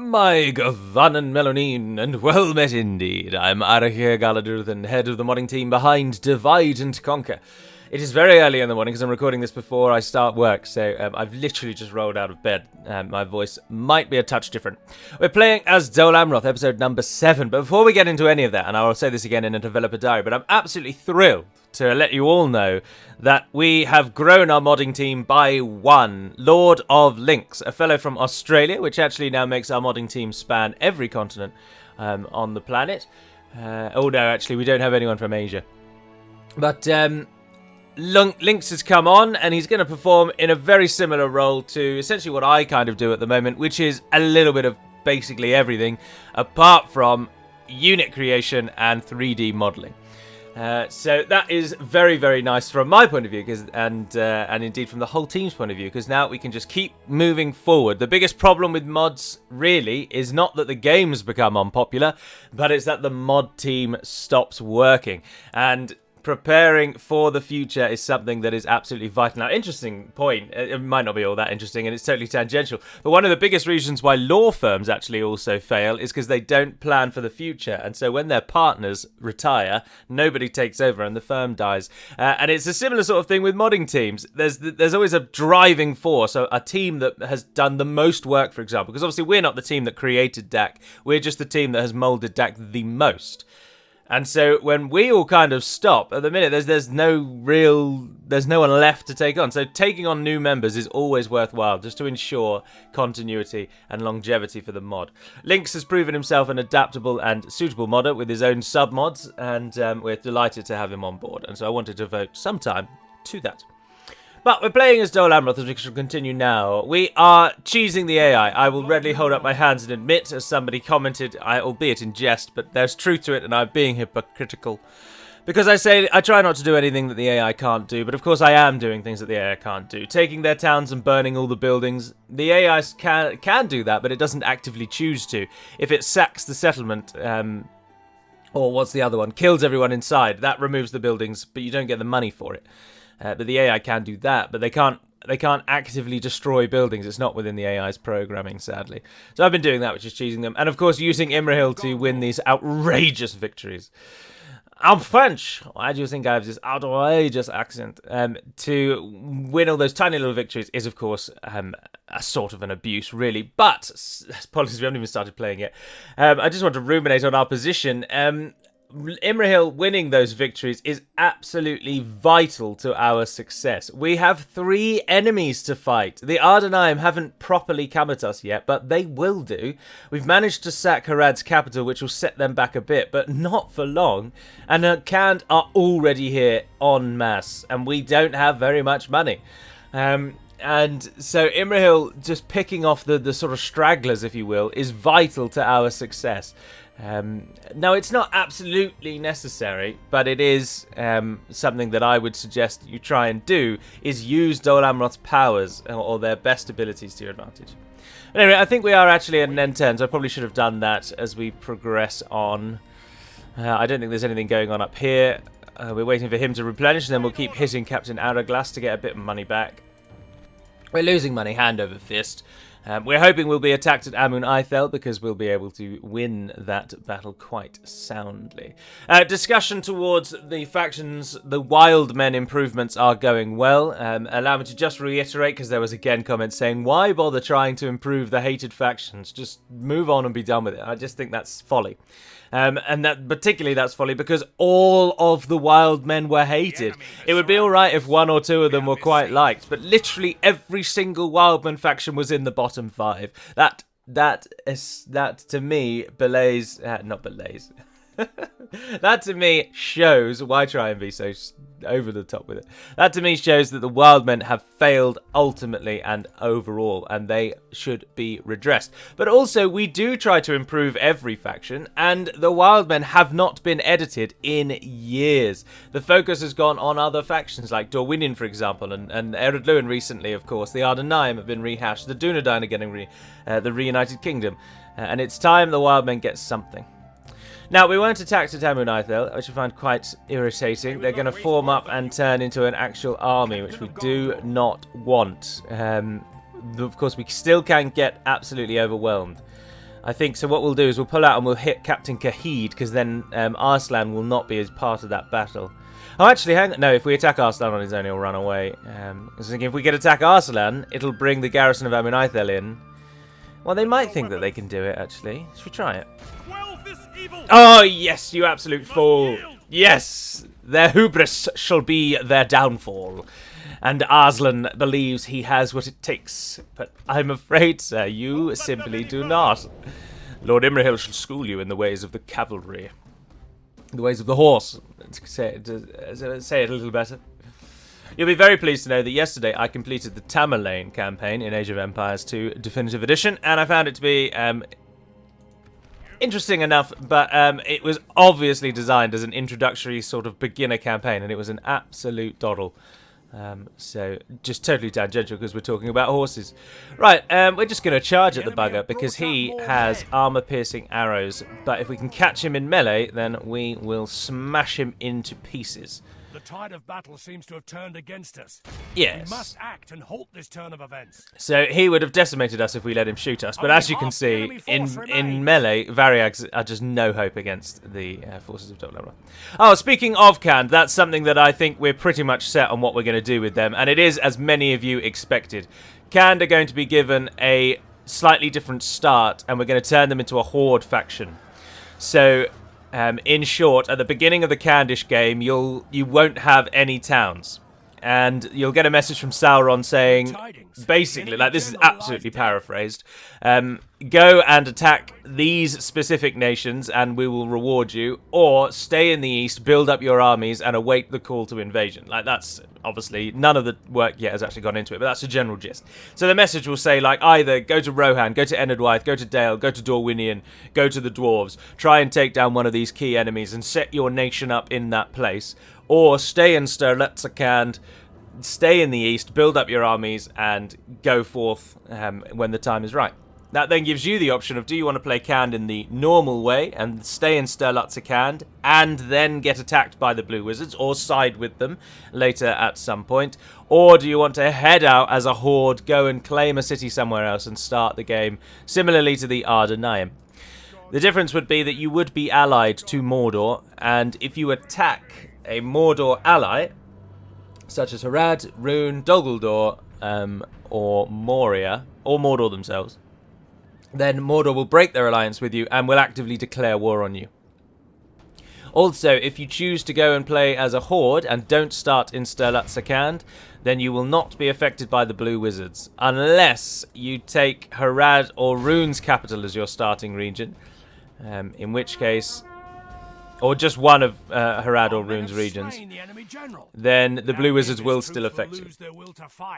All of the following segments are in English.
My Gavanan Melonin, and well met indeed. I'm Arachir Galadurthan, head of the modding team behind Divide and Conquer. It is very early in the morning because I'm recording this before I start work, so I've literally just rolled out of bed. My voice might be a touch different. We're playing as Dol Amroth, episode number 7, but before we get into any of that, and I will say this again in a developer diary, but I'm absolutely thrilled to let you all know that we have grown our modding team by one. Lord of Links, a fellow from Australia, which actually now makes our modding team span every continent on the planet. Oh no, actually we don't have anyone from Asia. But Links has come on, and he's going to perform in a very similar role to essentially what I kind of do at the moment, which is a little bit of basically everything, apart from unit creation and 3D modelling. So that is very, very nice from my point of view, and indeed from the whole team's point of view, because now we can just keep moving forward. The biggest problem with mods, really, is not that the games become unpopular, but it's that the mod team stops working. And preparing for the future is something that is absolutely vital. Now, interesting point. It might not be all that interesting, and it's totally tangential. But one of the biggest reasons why law firms actually also fail is because they don't plan for the future. And so when their partners retire, nobody takes over and the firm dies. And it's a similar sort of thing with modding teams. There's always a driving force, a team that has done the most work, for example. Because obviously we're not the team that created DaC. We're just the team that has molded DaC the most. And so when we all kind of stop, at the minute, there's no one left to take on. So taking on new members is always worthwhile, just to ensure continuity and longevity for the mod. Links has proven himself an adaptable and suitable modder with his own submods, and we're delighted to have him on board. And so I wanted to devote some time to that. But we're playing as Dol Amroth, as we shall continue now. We are cheesing the AI. I will readily hold up my hands and admit, as somebody commented, albeit in jest, but there's truth to it, and I'm being hypocritical. Because I try not to do anything that the AI can't do, but of course I am doing things that the AI can't do. Taking their towns and burning all the buildings. The AI can do that, but it doesn't actively choose to. If it sacks the settlement, or what's the other one? Kills everyone inside. That removes the buildings, but you don't get the money for it. But the AI can do that, but they can't actively destroy buildings. It's not within the AI's programming, sadly. So I've been doing that, which is cheesing them. And of course, using Imrahil to win these outrageous victories. I'm French. Why do you think I have this outrageous accent? To win all those tiny little victories is, of course, a sort of an abuse, really. But, apologies, we haven't even started playing yet. I just want to ruminate on our position. Imrahil winning those victories is absolutely vital to our success. We have 3 enemies to fight. The Ardenaim haven't properly come at us yet, but they will do. We've managed to sack Harad's capital, which will set them back a bit, but not for long. And Khand are already here en masse, and we don't have very much money. And so Imrahil just picking off the sort of stragglers, if you will, is vital to our success. Now, it's not absolutely necessary, but it is something that I would suggest you try and do, is use Dol Amroth's powers or their best abilities to your advantage. But anyway, I think we are actually at an N10, so I probably should have done that as we progress on. I don't think there's anything going on up here. We're waiting for him to replenish, and then we'll keep hitting Captain Hourglass to get a bit of money back. We're losing money hand over fist. We're hoping we'll be attacked at Amun Ithel because we'll be able to win that battle quite soundly. Discussion towards the factions, the Wild Men improvements are going well. Allow me to just reiterate, because there was again comments saying, why bother trying to improve the hated factions? Just move on and be done with it. I just think that's folly. And that particularly that's folly because all of the Wild Men were hated. It would be alright if 1 or 2 of them were quite liked, but literally every single Wildman faction was in the bottom 5. That to me belays, not belays. That to me shows, why try and be so over the top with it? That to me shows that the Wildmen have failed ultimately and overall, and they should be redressed. But also, we do try to improve every faction, and the Wildmen have not been edited in years. The focus has gone on other factions, like Dorwinion, for example, and Ered Luin recently, of course. The Ardenaim have been rehashed. The Dunedain are getting the Reunited Kingdom. And it's time the Wildmen get something. Now, we weren't attacked at Amun Ithel, which I find quite irritating. They're going to form up and turn into an actual army, which we do not want. Of course, we still can get absolutely overwhelmed. I think so. What we'll do is we'll pull out and we'll hit Captain Kahid, because then Arslan will not be as part of that battle. Oh, actually, hang on. No, if we attack Arslan on his own, he'll run away. I was thinking if we could attack Arslan, it'll bring the garrison of Amunithel in. Well, they might think that they can do it, actually. Should we try it? Oh, yes, you absolute fool. Yes, their hubris shall be their downfall. And Arslan believes he has what it takes. But I'm afraid, sir, you simply do not. Lord Imrahil shall school you in the ways of the cavalry. The ways of the horse. Say it a little better. You'll be very pleased to know that yesterday I completed the Tamerlane campaign in Age of Empires 2 Definitive Edition, and I found it to be interesting enough, but it was obviously designed as an introductory sort of beginner campaign, and it was an absolute doddle. So, just totally tangential because we're talking about horses. Right, we're just going to charge at the bugger because he has armor-piercing arrows. But if we can catch him in melee, then we will smash him into pieces. The tide of battle seems to have turned against us. Yes. We must act and halt this turn of events. So he would have decimated us if we let him shoot us. But as you can see, in melee, Variags are just no hope against the forces of Dol Amroth. Oh, speaking of Khand, that's something that I think we're pretty much set on what we're going to do with them. And it is, as many of you expected. Khand are going to be given a slightly different start, and we're going to turn them into a horde faction. So... in short, at the beginning of the Khandish game, you won't have any towns. And you'll get a message from Sauron saying, basically, like this is absolutely paraphrased, go and attack these specific nations and we will reward you, or stay in the east, build up your armies and await the call to invasion. Like that's obviously, none of the work yet has actually gone into it, but that's the general gist. So the message will say like either go to Rohan, go to Enedwyth, go to Dale, go to Dorwinion, go to the Dwarves, try and take down one of these key enemies and set your nation up in that place, or stay in Stirletzakhand, stay in the east, build up your armies, and go forth when the time is right. That then gives you the option of do you want to play Khand in the normal way and stay in Stirletzakhand and then get attacked by the Blue Wizards or side with them later at some point, or do you want to head out as a horde, go and claim a city somewhere else and start the game similarly to the Ardenaim. The difference would be that you would be allied to Mordor, and if you attack a Mordor ally, such as Harad, Rhûn, Dol Guldur, or Moria, or Mordor themselves, then Mordor will break their alliance with you and will actively declare war on you. Also, if you choose to go and play as a horde and don't start in Stirletzakhand, then you will not be affected by the Blue Wizards, unless you take Harad or Rhûn's capital as your starting region, in which case... or just one of Harad or Rhûn's regions, then the Blue Wizards will still affect you.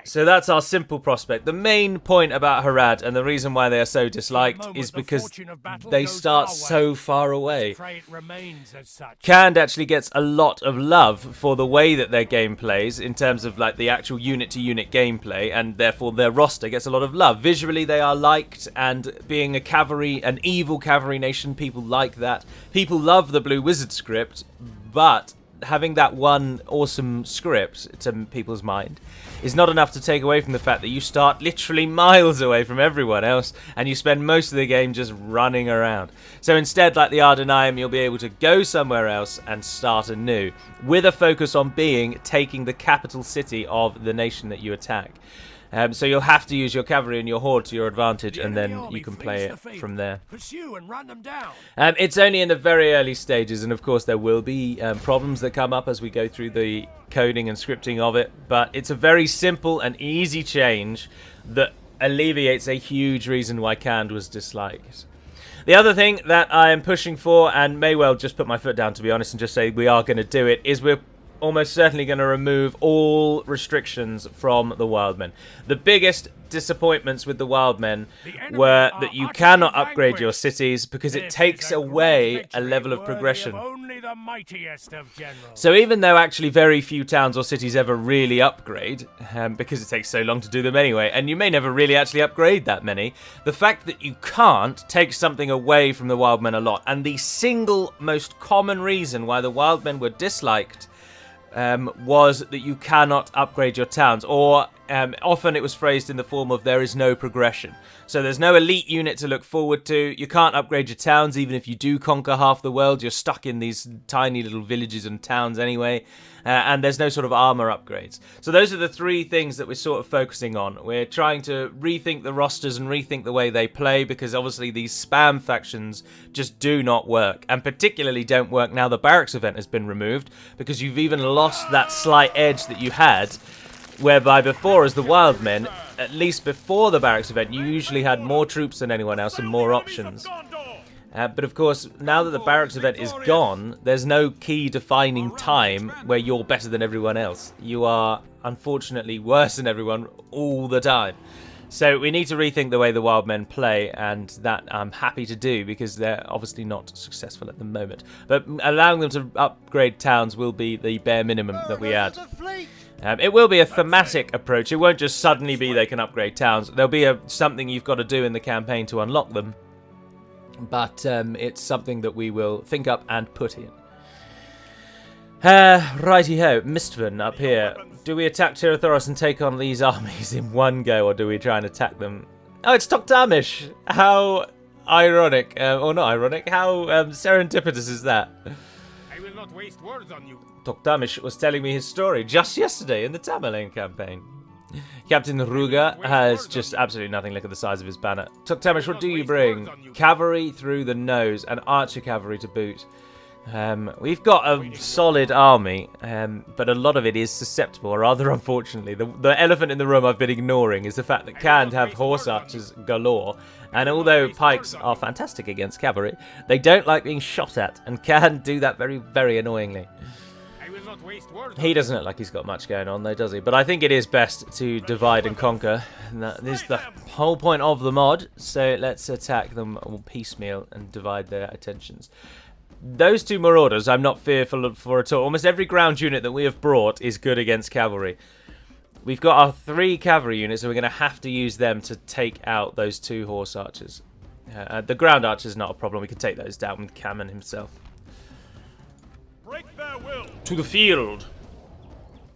So that's our simple prospect. The main point about Harad, and the reason why they are so disliked, is because they start so far away. Khand actually gets a lot of love for the way that their game plays, in terms of like the actual unit-to-unit gameplay, and therefore their roster gets a lot of love. Visually they are liked, and being a cavalry, an evil cavalry nation, people like that. People love the Blue Wizard script, but having that one awesome script to people's mind is not enough to take away from the fact that you start literally miles away from everyone else and you spend most of the game just running around. So instead, like the Ardenaim, you'll be able to go somewhere else and start anew, with a focus on taking the capital city of the nation that you attack. So you'll have to use your cavalry and your horde to your advantage, and then you can play it from there. It's only in the very early stages, and of course there will be problems that come up as we go through the coding and scripting of it, but it's a very simple and easy change that alleviates a huge reason why Khand was disliked. The other thing that I am pushing for, and may well just put my foot down to be honest and just say we are going to do it, is we're almost certainly going to remove all restrictions from the Wildmen. The biggest disappointments with the Wildmen were that you cannot upgrade your cities because it takes away a level of progression. So even though actually very few towns or cities ever really upgrade, because it takes so long to do them anyway, and you may never really actually upgrade that many, the fact that you can't takes something away from the Wildmen a lot. And the single most common reason why the Wildmen were disliked was that you cannot upgrade your towns, or often it was phrased in the form of there is no progression. So there's no elite unit to look forward to. You can't upgrade your towns even if you do conquer half the world. You're stuck in these tiny little villages and towns anyway. And there's no sort of armor upgrades. So those are the three things that we're sort of focusing on. We're trying to rethink the rosters and rethink the way they play, because obviously these spam factions just do not work, and particularly don't work now the barracks event has been removed, because you've even lost that slight edge that you had, whereby before, as the wild men, at least before the barracks event, you usually had more troops than anyone else and more options. But of course, now that the barracks event is gone, there's no key defining time where you're better than everyone else. You are, unfortunately, worse than everyone all the time. So we need to rethink the way the wild men play, and that I'm happy to do, because they're obviously not successful at the moment. But allowing them to upgrade towns will be the bare minimum that we add. It will be a thematic approach. It won't just suddenly be they can upgrade towns. There'll be something you've got to do in the campaign to unlock them. But it's something that we will think up and put in. Righty-ho, Mistven up here. Do we attack Tirathoros and take on these armies in one go, or do we try and attack them? Oh, it's Toktamish! How ironic, or not ironic, how serendipitous is that? I will not waste words on you. Toktamish was telling me his story just yesterday in the Tamerlane campaign. Captain Ruga has just absolutely nothing. Look at the size of his banner. Toktamish, what do you bring? Cavalry through the nose, and archer cavalry to boot. We've got a solid army, but a lot of it is susceptible, rather unfortunately. The elephant in the room I've been ignoring is the fact that Khand have horse archers galore, and although pikes are fantastic against cavalry, they don't like being shot at, and Khand do that very, very annoyingly. He doesn't look like he's got much going on though, does he? But I think it is best to divide and conquer. And that is the whole point of the mod. So let's attack them all piecemeal and divide their attentions. Those two marauders I'm not fearful for at all. Almost every ground unit that we have brought is good against cavalry. We've got our 3 cavalry units, so we're going to have to use them to take out those 2 horse archers. The ground archers is not a problem. We can take those down with Cameron himself. Break their will. To the field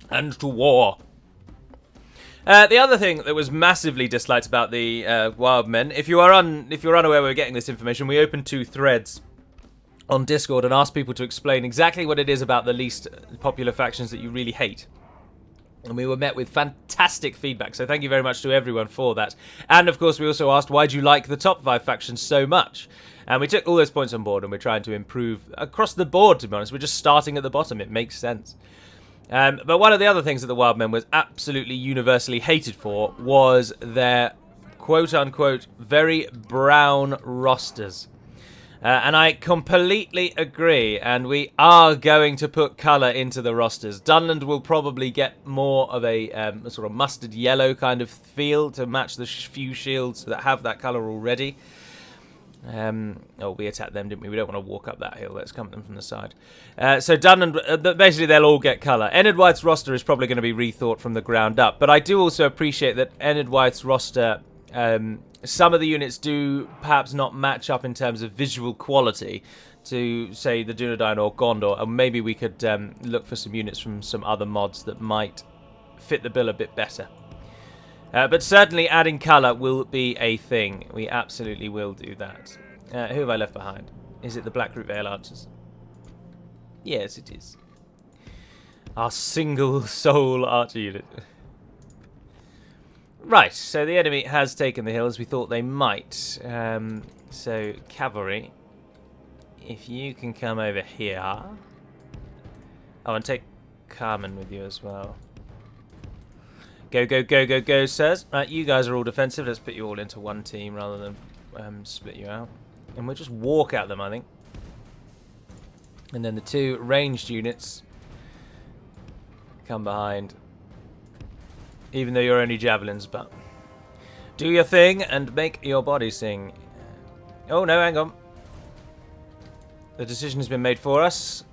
and to war. The other thing that was massively disliked about the wild men, if you're unaware we're getting this information, we opened 2 threads on Discord and asked people to explain exactly what it is about the least popular factions that you really hate. And we were met with fantastic feedback, so thank you very much to everyone for that. And of course we also asked, why do you like the top 5 factions so much? And we took all those points on board, and we're trying to improve across the board, to be honest. We're just starting at the bottom. It makes sense. But one of the other things that the wild men was absolutely universally hated for was their quote-unquote very brown rosters. And I completely agree, and we are going to put colour into the rosters. Dunland will probably get more of a sort of mustard yellow kind of feel to match the few shields that have that colour already. Oh, we attacked them, didn't we? We don't want to walk up that hill. Let's come at them from the side. So Dunland, basically they'll all get colour. Enid-Wyth's roster is probably going to be rethought from the ground up, but I do also appreciate that Enid-Wyth's roster, some of the units do perhaps not match up in terms of visual quality to, say, the Dunedain or Gondor, and maybe we could look for some units from some other mods that might fit the bill a bit better. But certainly adding colour will be a thing. We absolutely will do that. Who have I left behind? Is it the Blackroot Vale Archers? Yes, it is. Our single soul archer unit. Right, so the enemy has taken the hill as we thought they might. So, cavalry, if you can come over here. Oh, and take Carmen with you as well. Go, go, go, go, go, sirs. Right, you guys are all defensive. Let's put you all into one team rather than split you out. And we'll just walk at them, I think. And then the 2 ranged units come behind. Even though you're only javelins, but do your thing and make your body sing. Oh, no, hang on. The decision has been made for us.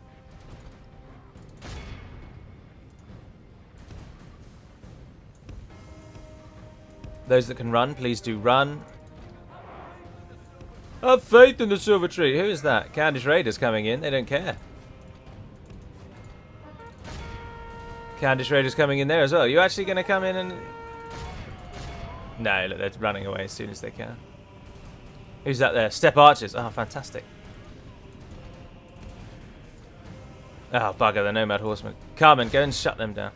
Those that can run, please do run. Have faith in the Silver Tree. Who is that? Candish Raiders coming in. They don't care. Candish Raiders coming in there as well. Are you actually going to come in and No, look, they're running away as soon as they can. Who's that there? Step archers. Oh, fantastic. Oh, bugger, the Nomad Horsemen. Carmen, go and shut them down.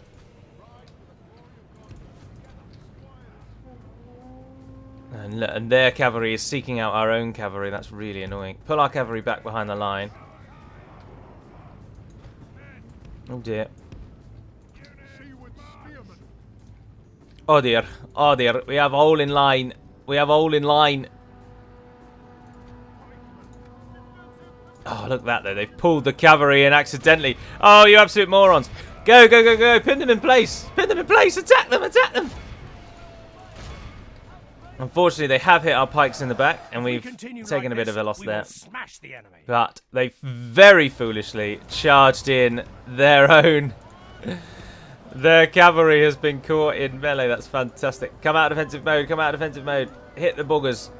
And their cavalry is seeking out our own cavalry. That's really annoying. Pull our cavalry back behind the line. Oh dear. Oh dear. Oh dear. We have a hole in line. We have a hole in line. Oh, look at that though. They've pulled the cavalry in accidentally. Oh, you absolute morons. Go, go, go, go. Pin them in place. Pin them in place. Attack them. Attack them. Unfortunately, they have hit our pikes in the back, and we've taken a bit of a loss there. But they very foolishly charged in their own. Their cavalry has been caught in melee. That's fantastic. Come out of defensive mode. Come out of defensive mode. Hit the boogers.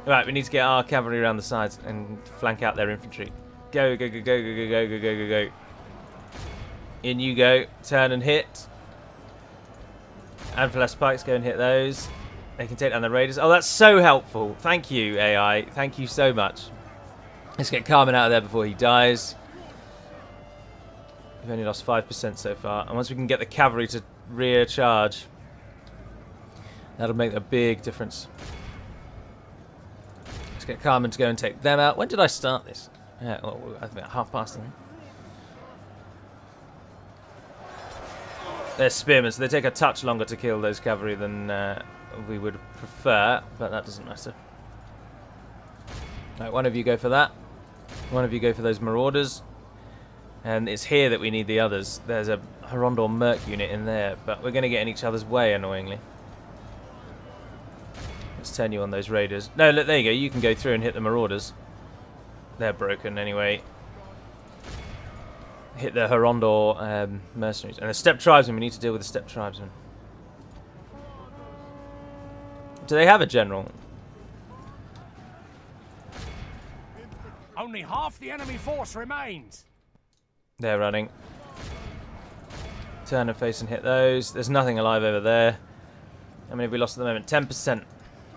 Right, we need to get our cavalry around the sides and flank out their infantry. Go, go, go, go, go, go, go, go, go, go, go. In you go. Turn and hit. And for less pikes, go and hit those. They can take down the raiders. Oh, that's so helpful. Thank you, AI. Thank you so much. Let's get Carmen out of there before he dies. We've only lost 5% so far. And once we can get the cavalry to rear charge, that'll make a big difference. Let's get Carmen to go and take them out. When did I start this? Yeah, well, I think at 1:30. They're spearmen, so they take a touch longer to kill those cavalry than we would prefer, but that doesn't matter. Right, one of you go for that. One of you go for those marauders. And it's here that we need the others. There's a Hirondor Merc unit in there, but we're going to get in each other's way, annoyingly. Let's turn you on those raiders. No, look, there you go. You can go through and hit the marauders. They're broken anyway. Hit the Hirondor mercenaries. And the steppe tribesmen, we need to deal with the steppe tribesmen. Do they have a general? Only half the enemy force remains. They're running. Turn and face and hit those. There's nothing alive over there. How many have we lost at the moment? 10%.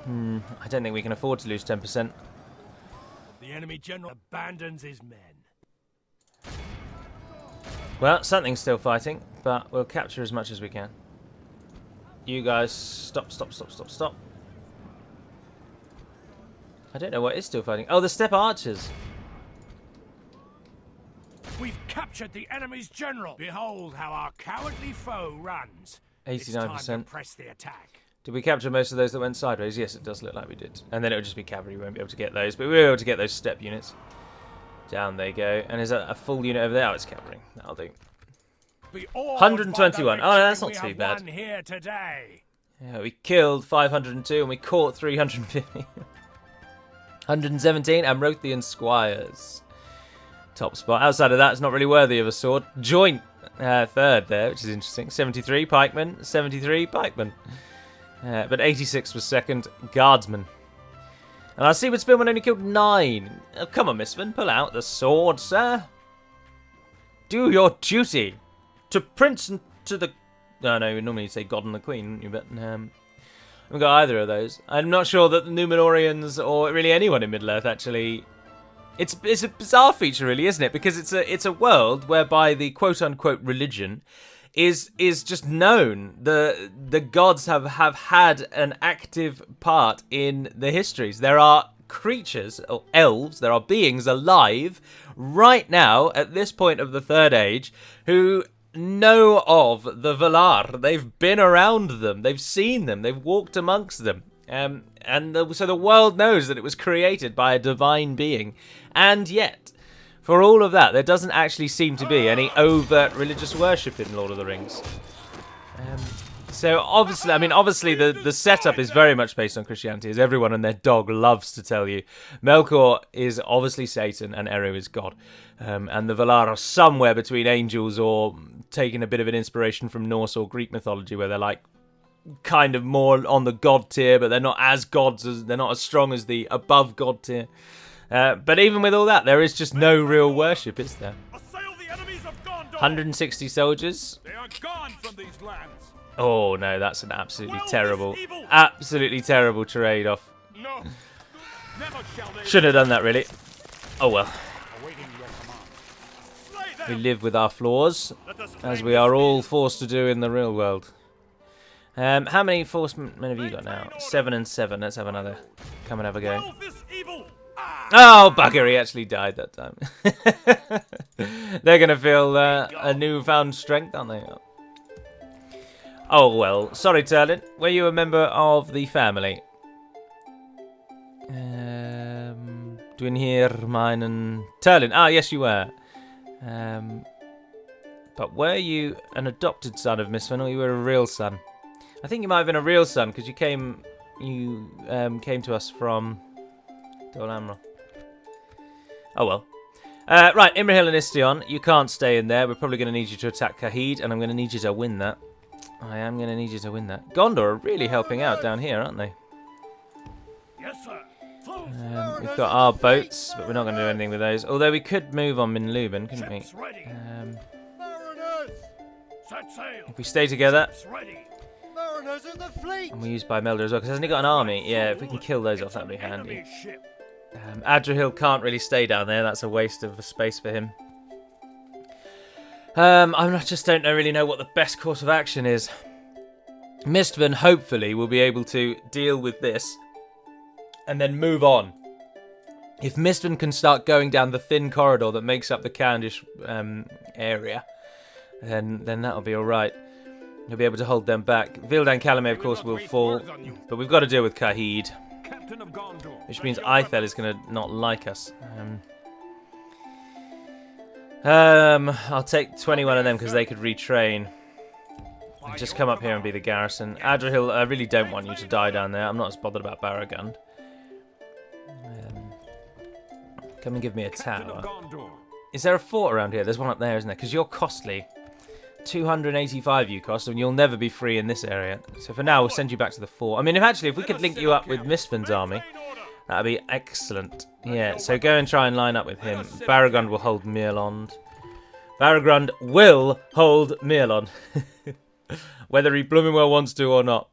I don't think we can afford to lose 10%. The enemy general abandons his men. Well, something's still fighting, but we'll capture as much as we can. You guys, stop, stop, stop, stop, stop. I don't know what is still fighting. Oh, the steppe archers. We've captured the enemy's general. Behold how our cowardly foe runs. 89%. It's time to press the attack. Did we capture most of those that went sideways? Yes, it does look like we did. And then it would just be cavalry. We won't be able to get those, but we were able to get those steppe units. Down they go. And is that a full unit over there? Oh, it's cavalry. That'll do. 121. Oh, that's not too bad. Here today. Yeah, we killed 502 and we caught 350. 117 Amrothian squires. Top spot. Outside of that, it's not really worthy of a sword. Joint third there, which is interesting. 73 pikemen. 73 pikemen. But 86 was second. Guardsman. And our seaward spearman only killed 9. Oh, come on, Mistven. Pull out the sword, sir. Do your duty. To Prince and to the... No, no, normally you say God and the Queen, wouldn't you? But I haven't got either of those. I'm not sure that the Numenorians or really anyone in Middle-earth actually... It's a bizarre feature, really, isn't it? Because it's a world whereby the quote-unquote religion is just known. The gods have had an active part in the histories. There are creatures, or elves, there are beings alive right now, at this point of the Third Age, who know of the Valar. They've been around them. They've seen them. They've walked amongst them. So the world knows that it was created by a divine being. And yet, for all of that, there doesn't actually seem to be any overt religious worship in Lord of the Rings. So obviously, the setup is very much based on Christianity, as everyone and their dog loves to tell you. Melkor is obviously Satan, and Eru is God. And the Valar are somewhere between angels or taking a bit of an inspiration from Norse or Greek mythology, where they're like kind of more on the god tier, but they're not as gods, they're not as strong as the above god tier. But even with all that, there is just no real worship, is there? 160 soldiers. They are gone from these lands. Oh no, that's an absolutely terrible trade-off. No. Never shall they. Should have done that, really. Oh well. Awaiting your command. Slay We them. live with our flaws, Let us as flame we this are all field. forced to do in the real world. How many force men have you got now? 7 and 7. Let's have another. Come and have a go. Quell this evil. Ah. Oh, bugger, he actually died that time. They're going to feel a newfound strength, aren't they? Oh, well. Sorry, Turlin. Were you a member of the family? Doing here, mine and Turlin. Ah, yes, you were. But were you an adopted son of Mistven, or you were a real son? I think you might have been a real son, because you came to us from Dol Amroth. Oh well. Right, Imrahil and Istion, you can't stay in there. We're probably going to need you to attack Kahid, and I'm going to need you to win that. I am going to need you to win that. Gondor are really helping out down here, aren't they? Yes, sir. Full. We've got our boats, but we're not going to do anything with those. Although we could move on Minluben, couldn't we? Ships ready. Mariners! Set sail. If we stay together, Ships ready. Mariners in the fleet! and we use by Melder as well, because hasn't he got an army? Yeah, if we can kill those off, that'd be handy. Enemy ship. Adrian can't really stay down there. That's a waste of space for him. I just don't really know what the best course of action is. Mistven, hopefully, will be able to deal with this and then move on. If Mistven can start going down the thin corridor that makes up the Candish area, then that'll be all right. He'll be able to hold them back. Vildan Calumet, of course, will fall, but we've got to deal with Kahid, Captain of Gondor. which means Ithel is going to not like us. I'll take 21 of them because they could retrain. And just come up here and be the garrison. Adrian, I really don't want you to die down there. I'm not as bothered about Barragund. Come and give me a Captain of tower. Gondor. Is there a fort around here? There's one up there, isn't there? Because you're costly. 285 you cost, and you'll never be free in this area. So for now, we'll send you back to the fort. I mean, if we could link you up with Mistven's army, that'd be excellent. Yeah, so go and try and line up with him. Barragund will hold Mirlond. Barragund will hold Mirlond. Whether he blooming well wants to or not.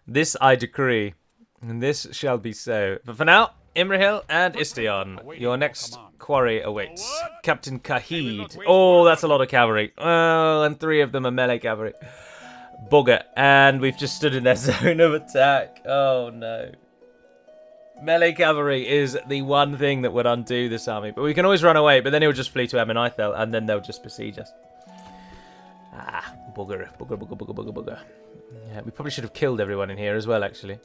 This I decree. And this shall be so. But for now, Imrahil and Istion, your next quarry awaits. Captain Kahid. Oh, that's a lot of cavalry. Oh, and 3 of them are melee cavalry. Bugger. And we've just stood in their zone of attack. Oh, no. Melee cavalry is the one thing that would undo this army. But we can always run away, but then he'll just flee to Amenithel, and then they'll just besiege us. Ah, bugger. Bugger. Yeah, we probably should have killed everyone in here as well, actually.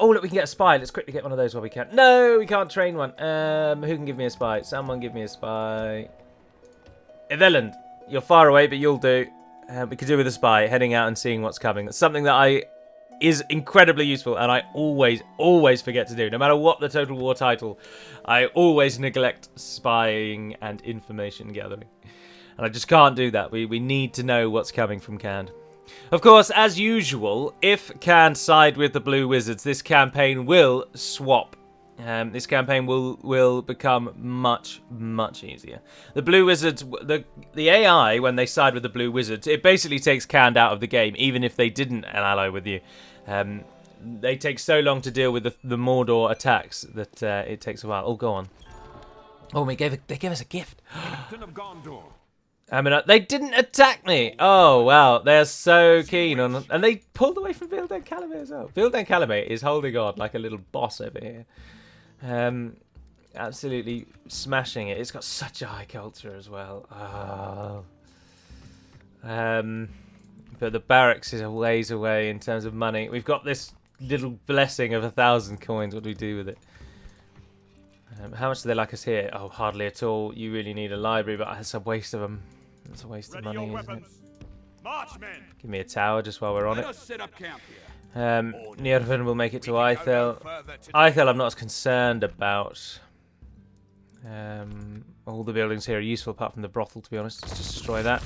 Oh, look, we can get a spy. Let's quickly get one of those while we can. No, we can't train one. Who can give me a spy? Someone give me a spy. Eveland, you're far away, but you'll do. We could do with a spy, heading out and seeing what's coming. That's something that is incredibly useful, and I always forget to do. No matter what the Total War title, I always neglect spying and information gathering. And I just can't do that. We need to know what's coming from Khand. Of course, as usual, if Khand side with the Blue Wizards, this campaign will swap. This campaign will become much easier. The Blue Wizards, the AI, when they side with the Blue Wizards, it basically takes Khand out of the game, even if they didn't ally with you. They take so long to deal with the Mordor attacks that it takes a while. Oh, go on. Oh, they gave us a gift. Captain of Gondor. I mean, they didn't attack me. Oh, wow. They're so keen on... And they pulled away from Vildan Calumet as well. Vildan Calumet is holding on like a little boss over here. Absolutely smashing it. It's got such a high culture as well. Oh. But the barracks is a ways away in terms of money. We've got this little blessing of 1,000 coins. What do we do with it? How much do they like us here? Oh, hardly at all. You really need a library, but that's a waste of them. It's a waste of Ready money, your isn't it? weapons. March, men. Give me a tower just while we're on Let it. us set up camp here. Nirvan will make it to Ithel. Ithel I'm not as concerned about. All the buildings here are useful apart from the brothel, to be honest. Let's just destroy that.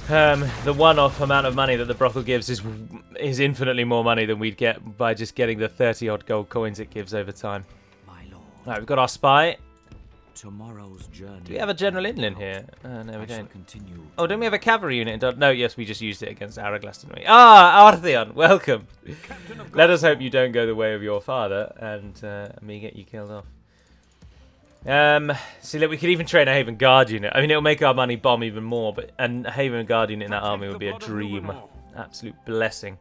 The one-off amount of money that the brothel gives is infinitely more money than we'd get by just getting the 30-odd gold coins it gives over time. My lord. Right, we've got our spy. Tomorrow's journey. Do we have a general inland here? No, we I shall don't. continue. Oh, don't we have a cavalry unit? No, yes, we just used it against Araglas, didn't we? Ah, Artheon, welcome. Let us hope you don't go the way of your father and me get you killed off. See, look, we could even train a Haven Guard unit. I mean, it'll make our money bomb even more, but a Haven Guard unit in that army would be a dream. Absolute blessing.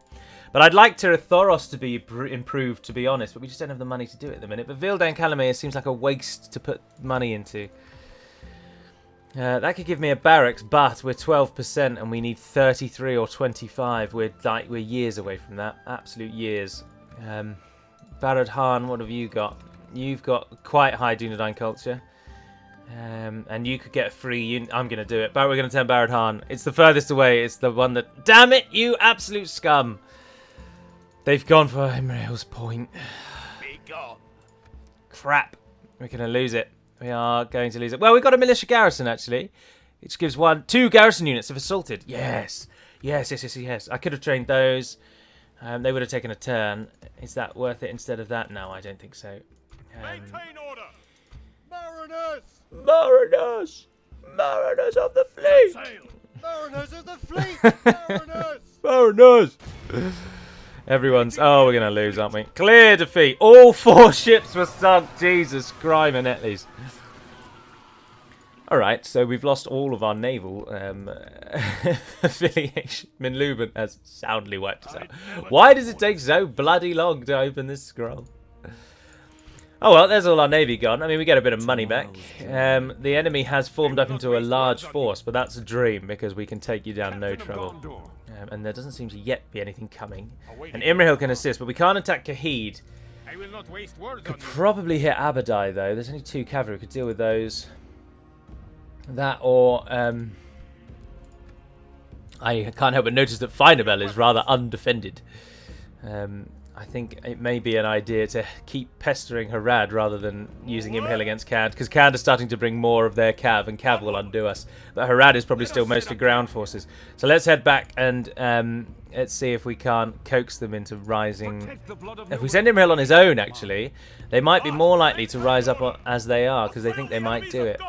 But I'd like Thoros to be improved, to be honest, but we just don't have the money to do it at the minute. But Vildan Calamere seems like a waste to put money into. That could give me a barracks, but we're 12% and we need 33 or 25. We're years away from that. Absolute years. Barad Han, what have you got? You've got quite high Dunedain culture. And you could get a free unit. I'm going to do it. But we're going to turn Barad Han. It's the furthest away. It's the one that... Damn it, you absolute scum! They've gone for Imrail's point. Be gone. Crap. We're going to lose it. We are going to lose it. Well, we've got a militia garrison, actually. Which gives 2 garrison units if assaulted. Yes. Yes. I could have trained those. They would have taken a turn. Is that worth it instead of that? No, I don't think so. Maintain order. Mariners. Mariners! Mariners of the fleet! Sail. Mariners of the fleet. Mariners! Mariners. Everyone's... Oh, we're going to lose, aren't we? Clear defeat. All 4 ships were sunk. Jesus Christ, Manetles. Alright, so we've lost all of our naval affiliation. Minluban has soundly wiped us out. Why does it take so bloody long to open this scroll? Oh well, there's all our navy gone. I mean, we get a bit of money back. The enemy has formed up into a large force, but that's a dream because we can take you down no trouble. And there doesn't seem to yet be anything coming. And Imrahil can assist, but we can't attack Kahid. I will not waste words Could on you. probably hit Abadai though. There's only 2 cavalry. We could deal with those. That or I can't help but notice that Finabel is rather undefended. I think it may be an idea to keep pestering Harad rather than using Imrahil against Cand, because Cand is starting to bring more of their cav, and cav will undo us. But Harad is probably still mostly ground forces. So let's head back and let's see if we can't coax them into rising. If we send Imrahil on his own, actually, they might be more likely to rise up as they are, because they think they might do it.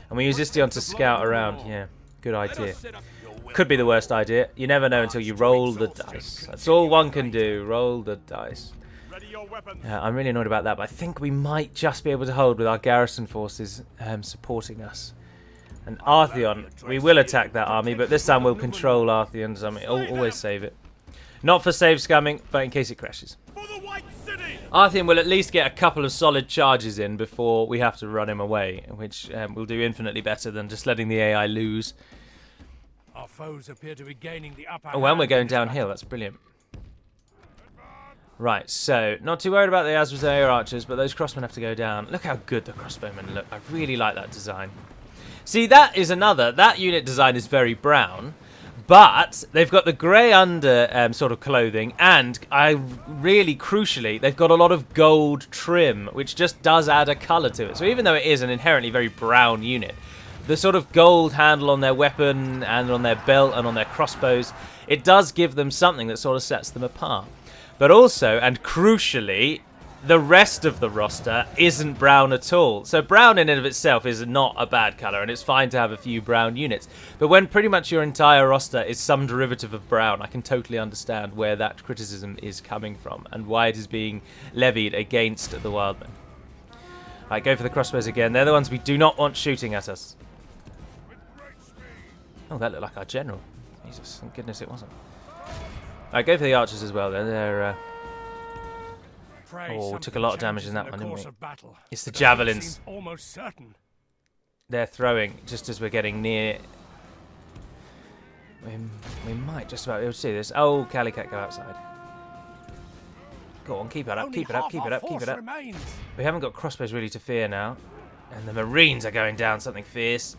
And we use Istion to scout around. Yeah, good idea. Could be the worst idea. You never know until you roll the dice. That's all one can do. Roll the dice. I'm really annoyed about that, but I think we might just be able to hold with our garrison forces supporting us. And Artheon, we will attack that army, but this time we'll control Artheon's army. Always save it. Not for save scamming, but in case it crashes. Artheon will at least get a couple of solid charges in before we have to run him away, which will do infinitely better than just letting the AI lose. Our foes appear to be gaining the upper Oh, and we're going downhill. That's brilliant. Right, so not too worried about the Azrazair archers, but those crossmen have to go down. Look how good the crossbowmen look. I really like that design. See, that is another. That unit design is very brown, but they've got the grey under sort of clothing, and really crucially, they've got a lot of gold trim, which just does add a colour to it. So even though it is an inherently very brown unit, the sort of gold handle on their weapon and on their belt and on their crossbows, it does give them something that sort of sets them apart. But also, and crucially, the rest of the roster isn't brown at all. So brown in and of itself is not a bad colour, and it's fine to have a few brown units. But when pretty much your entire roster is some derivative of brown, I can totally understand where that criticism is coming from and why it is being levied against the Wildmen. Right, go for the crossbows again. They're the ones we do not want shooting at us. Oh, that looked like our general. Jesus, thank goodness it wasn't. Alright, go for the archers as well. They're oh, we took a lot of damage in that one, didn't we? It's the javelins. Almost certain. They're throwing just as we're getting near. We might just about be able to see this. Oh, Calicat, go outside. Go on, keep it up, keep it up, keep it up, keep it up. We haven't got crossbows really to fear now. And the Marines are going down something fierce.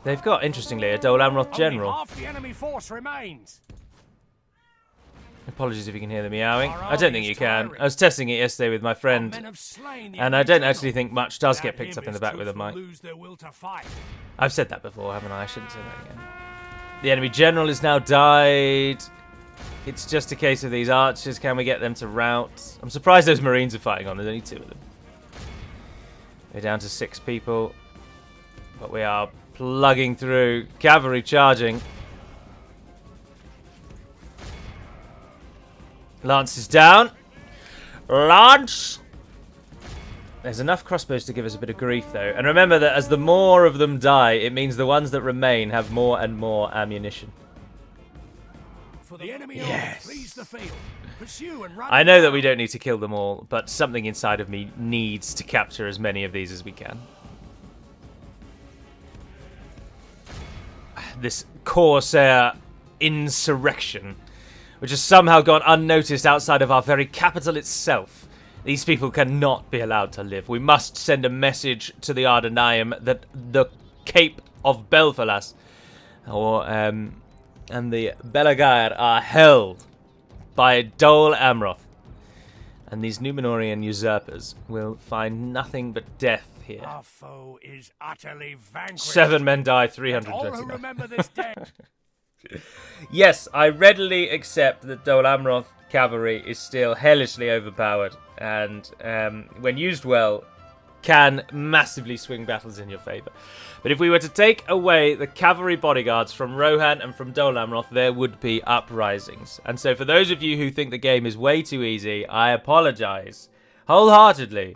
They've got, interestingly, a Dol Amroth general. Half the enemy force remains. Apologies if you can hear the meowing. I don't think you can. I was testing it yesterday with my friend, and I don't actually think much does get picked up in the back with a mic. I've said that before, haven't I? I shouldn't say that again. The enemy general is now died. It's just a case of these archers. Can we get them to rout? I'm surprised those Marines are fighting on. There's only 2 of them. We're down to 6 people. But we are plugging through. Cavalry charging. Lance is down. Lance! There's enough crossbows to give us a bit of grief, though. And remember that as the more of them die, it means the ones that remain have more and more ammunition. For the enemy Yes. flees the field. Pursue and run. I know that we don't need to kill them all, but something inside of me needs to capture as many of these as we can. This Corsair insurrection, which has somehow gone unnoticed outside of our very capital itself. These people cannot be allowed to live. We must send a message to the Ardenaim that the Cape of Belfalas and the Belagair are held by Dol Amroth. And these Numenorian usurpers will find nothing but death here. Our foe is utterly vanquished. 7 men die, All who 329. remember this day. Yes, I readily accept that Dol Amroth cavalry is still hellishly overpowered, and when used well, can massively swing battles in your favour. But if we were to take away the cavalry bodyguards from Rohan and from Dol Amroth, there would be uprisings. And so for those of you who think the game is way too easy, I apologise wholeheartedly.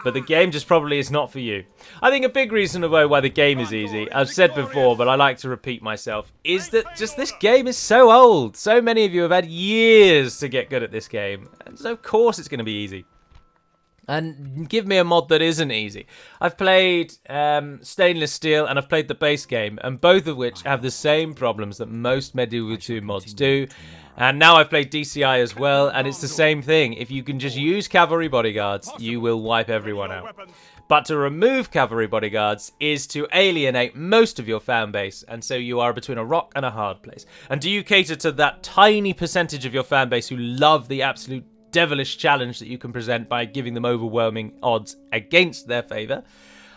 But the game just probably is not for you. I think a big reason why the game is easy, I've said before, but I like to repeat myself, is that just this game is so old. So many of you have had years to get good at this game. And so of course it's going to be easy. And give me a mod that isn't easy. I've played Stainless Steel and I've played the base game, and both of which have the same problems that most Medieval 2 mods do. And now I've played DCI as well, and it's the same thing. If you can just use cavalry bodyguards, you will wipe everyone out. But to remove cavalry bodyguards is to alienate most of your fan base, and so you are between a rock and a hard place. And do you cater to that tiny percentage of your fan base who love the absolute devilish challenge that you can present by giving them overwhelming odds against their favour?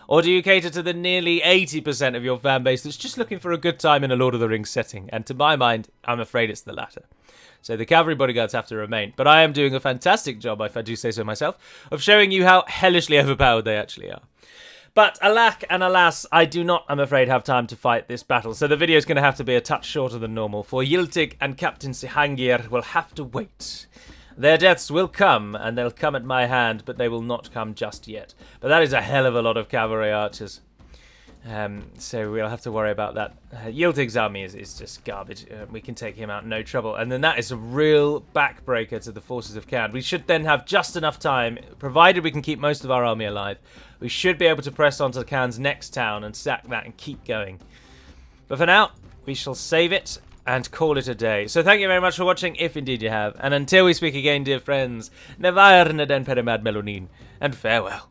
Or do you cater to the nearly 80% of your fan base that's just looking for a good time in a Lord of the Rings setting? And to my mind, I'm afraid it's the latter. So the cavalry bodyguards have to remain. But I am doing a fantastic job, if I do say so myself, of showing you how hellishly overpowered they actually are. But alack and alas, I do not, I'm afraid, have time to fight this battle. So the video is going to have to be a touch shorter than normal, for Yiltig and Captain Sihangir will have to wait. Their deaths will come, and they'll come at my hand, but they will not come just yet. But that is a hell of a lot of cavalry archers. So we'll have to worry about that. Yildig's army is just garbage. We can take him out, no trouble. And then that is a real backbreaker to the forces of Khand. We should then have just enough time, provided we can keep most of our army alive. We should be able to press on to Khand's next town and sack that and keep going. But for now, we shall save it and call it a day. So thank you very much for watching, if indeed you have. And until we speak again, dear friends, Nevair Neden Perimad Melonin, and farewell.